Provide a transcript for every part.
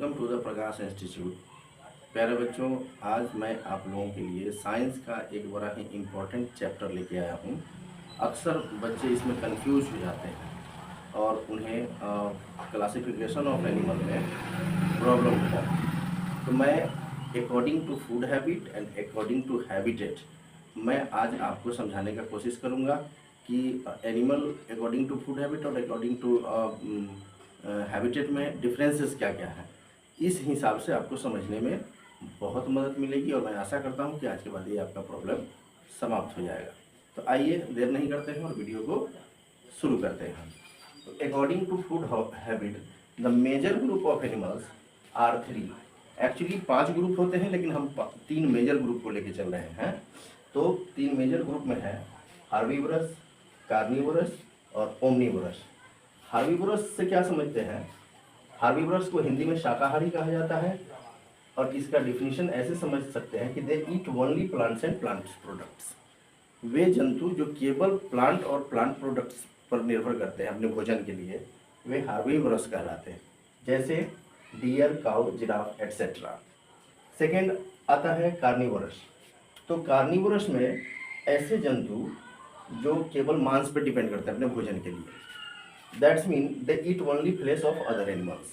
Welcome to the Prakash institute. प्यारे बच्चों, आज मैं आप लोगों के लिए साइंस का एक बड़ा ही इम्पोर्टेंट चैप्टर लेके आया हूँ। अक्सर बच्चे इसमें कंफ्यूज हो जाते हैं और उन्हें क्लासिफिकेशन ऑफ एनिमल में प्रॉब्लम होता है। तो मैं according to food habit and according to habitat मैं आज आपको समझाने का कोशिश करूँगा कि animal according to food habit और अकॉर्डिंग टू हैबिटेट में डिफरेंसेस क्या क्या हैं। इस हिसाब से आपको समझने में बहुत मदद मिलेगी और मैं आशा करता हूं कि आज के बाद ये आपका प्रॉब्लम समाप्त हो जाएगा। तो आइए देर नहीं करते हैं और वीडियो को शुरू करते हैं। तो according to food habit the major group of animals are 3। Actually 5 group होते हैं लेकिन हम 3 मेजर ग्रुप को लेके चल रहे हैं। तो 3 मेजर ग्रुप में है हार्बीवरस, कार्निवोरस और ओमनीवोरस। हार्बीवोरस से क्या समझते हैं? हार्बीवोरस को हिंदी में शाकाहारी कहा जाता है और इसका डिफिनीशन ऐसे समझ सकते हैं कि they eat only plants and plant products. वे जंतु जो केवल प्लांट और प्लांट प्रोडक्ट्स पर निर्भर करते हैं अपने भोजन के लिए, वे हार्बीवोरस कहलाते हैं, जैसे deer, cow, giraffe etcetera. Second आता है कार्निवोरस। तो कार्निवोरस में ऐसे जंतु जो केवल मांस पर डिपेंड करते हैं अपने भोजन के लिए। That's mean they eat only flesh of other animals.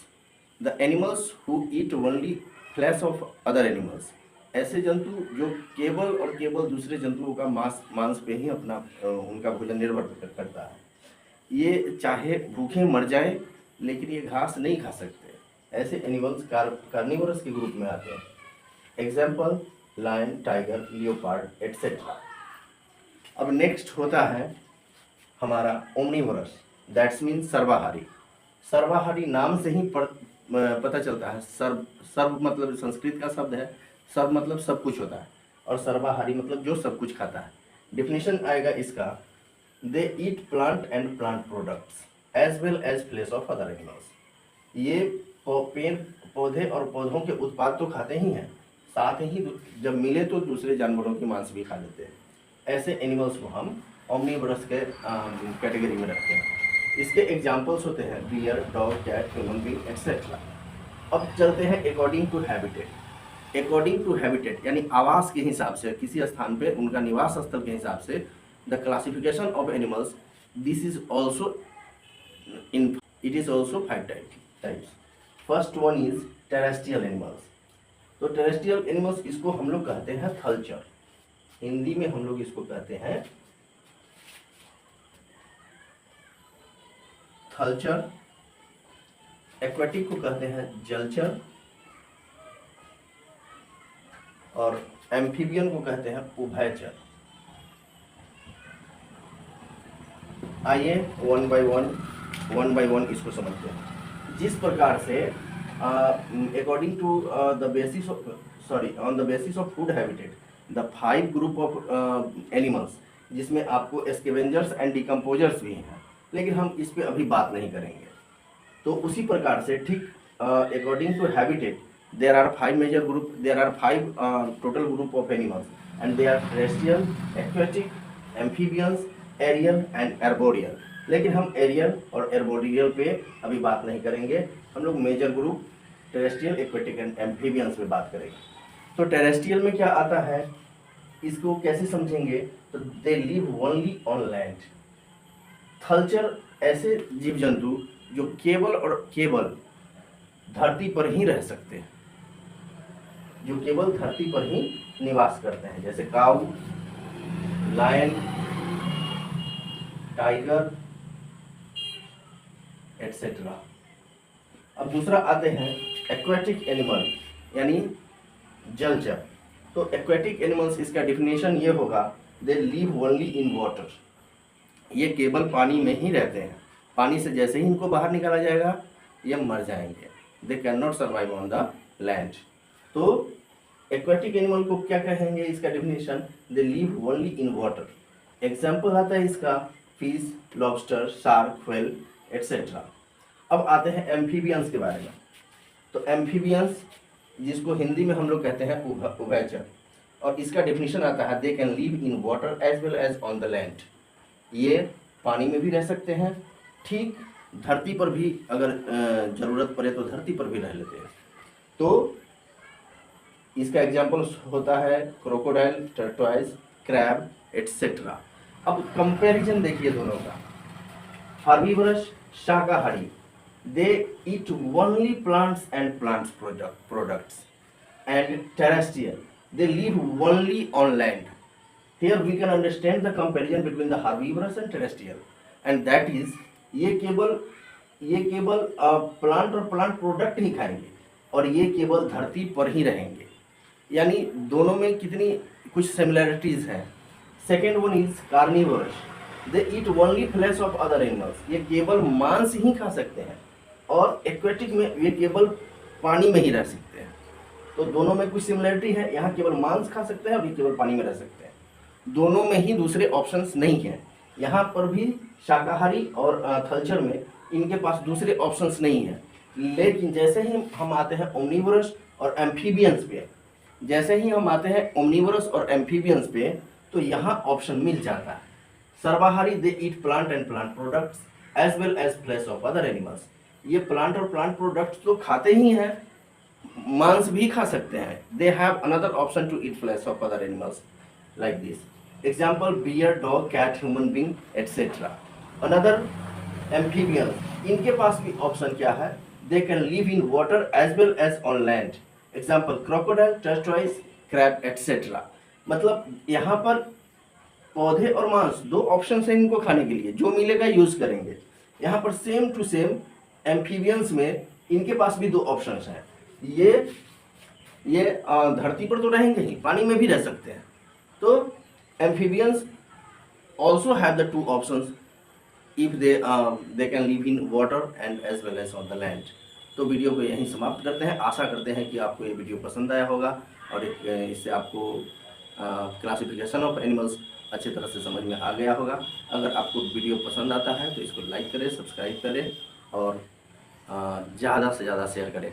The animals who eat only flesh of other animals, ऐसे जंतु जो केवल और केवल दूसरे जंतुओं का मांस पे ही अपना उनका भोजन निर्भर करता है। ये चाहे भूखे मर जाएं लेकिन ये घास नहीं खा सकते। ऐसे एनिमल्स कार्निवोरस के ग्रुप में आते हैं। Example lion, tiger, leopard etcetera. अब नेक्स्ट होता है हमारा ओमनीवोरस, दैट्स मीन सर्वाहारी। सर्वाहारी नाम से ही पता चलता है। सर्व मतलब संस्कृत का शब्द है, सर्व मतलब सब कुछ होता है और सर्वाहारी मतलब जो सब कुछ खाता है। डिफिनेशन आएगा इसका, they eat plant and plant products as well as flesh of other animals. ये पेड़ पौधे और पौधों के उत्पाद तो खाते ही हैं, साथ ही जब मिले तो दूसरे जानवरों की मांस भी खा लेते हैं। ऐसे एनिमल्स को हम ओमनीवोरस के कैटेगरी में रखते हैं। इसके एग्जाम्पल्स होते हैं bear, dog, cat, human being etcetera. अब चलते हैं according to habitat. According to habitat यानी आवास के हिसाब से, किसी स्थान पे उनका निवास स्थल के हिसाब से the classification of animals this is also it is also 5 types. First one is terrestrial animals. तो टेरेस्ट्रियल एनिमल्स इसको हम लोग कहते हैं थलचर। हिंदी में हम लोग इसको कहते हैं थलचर। एक्वेटिक को कहते हैं जलचर और एम्फीबियन को कहते हैं उभयचर। आइए वन बाय वन इसको समझते हैं। जिस प्रकार से according to the basis on the basis of food habitat the 5 group of animals, जिसमें आपको स्कैवेंजर्स एंड डिकम्पोजर्स भी हैं, लेकिन हम इस पे अभी बात नहीं करेंगे। तो उसी प्रकार से ठीक according to habitat there are 5 major group, there are 5 total group of animals and they are terrestrial, aquatic, amphibians, aerial and arboreal. लेकिन हम एरियल और एर्बोरियल पे अभी बात नहीं करेंगे, हम लोग major group terrestrial, aquatic and amphibians पे बात करेंगे। तो टेरेस्ट्रियल में क्या आता है, इसको कैसे समझेंगे? तो they live only on land. थलचर ऐसे जीव जंतु जो केवल और केवल धरती पर ही रह सकते हैं, जो केवल धरती पर ही निवास करते हैं, जैसे काऊ, लायन, टाइगर एटसेट्रा। अब दूसरा आते हैं एक्वेटिक एनिमल यानी जलचर। तो एक्वेटिक एनिमल्स इसका डिफिनेशन ये होगा, दे लिव ओनली इन वाटर। ये केवल पानी में ही रहते हैं। पानी से जैसे ही इनको बाहर निकाला जाएगा ये मर जाएंगे। They can not survive on the land. तो एक्वेटिक एनिमल को क्या कहेंगे? इसका definition, they live only in water. Example आता है इसका fish, lobster, shark, whale etcetera. अब आते हैं एम्फीबियंस के बारे में। तो एम्फीबियंस जिसको हिंदी में हम लोग कहते हैं उभयचर, और इसका डिफिनेशन आता है, they can live in water as well as on the land. ये पानी में भी रह सकते हैं, ठीक धरती पर भी अगर ज़रूरत पड़े तो धरती पर भी रह लेते हैं। तो इसका एग्जाम्पल होता है क्रोकोडाइल, टर्टोइज, क्रैब एटसेट्रा। अब कंपैरिजन देखिए दोनों का। हर्बीवरस शाकाहारी, they eat only plants and plants products, and terrestrial, they live only on land. Here we can understand the comparison between the herbivorous and terrestrial, and that is ये केवल plant और plant product ही खाएंगे और ये केवल धरती पर ही रहेंगे, यानी दोनों में कितनी कुछ सिमिलैरिटीज हैं। Second one is carnivorous, they eat only flash of other animals, ये केवल मांस ही खा सकते हैं, और एक्वेटिक में ये केवल पानी में ही रह सकते हैं। तो दोनों में कुछ सिमिलरिटी है, यहाँ केवल मांस खा सकते हैं और ये केवल पानी में रह सकते हैं, दोनों में ही दूसरे ऑप्शंस नहीं हैं। यहाँ पर भी शाकाहारी और थलचर में इनके पास दूसरे ऑप्शंस नहीं हैं। लेकिन जैसे ही हम आते हैं ओमनीवरस और एम्फीबियंस पे, तो यहाँ ऑप्शन मिल जाता है। सर्वाहारी, they eat plant and plant products as well as flesh of other animals, ये प्लांट और प्लांट प्रोडक्ट्स तो खाते ही हैं, मांस भी खा सकते हैं। They have another option to eat flesh of other animals like this. Example bear, dog, cat, human being etcetera. Another amphibians, इनके पास भी ऑप्शन क्या है, they can live in water as well as on land. Example crocodile, tortoise, crab etcetera. मतलब यहाँ पर पौधे और मांस दो ऑप्शन है इनको खाने के लिए, जो मिलेगा यूज करेंगे। यहाँ पर सेम टू सेम एम्फीबियंस में इनके पास भी दो ऑप्शंस हैं। ये धरती पर तो रहेंगे ही, पानी में भी रह सकते हैं। तो amphibians also have the two options if they can live in water and as well as on the land. तो वीडियो को यहीं समाप्त करते हैं। आशा करते हैं कि आपको ये वीडियो पसंद आया होगा और इससे आपको क्लासिफिकेशन ऑफ एनिमल्स अच्छी तरह से समझ में आ गया होगा। अगर आपको वीडियो पसंद आता है तो इसको लाइक करें, सब्सक्राइब करें और ज़्यादा से ज़्यादा शेयर करें।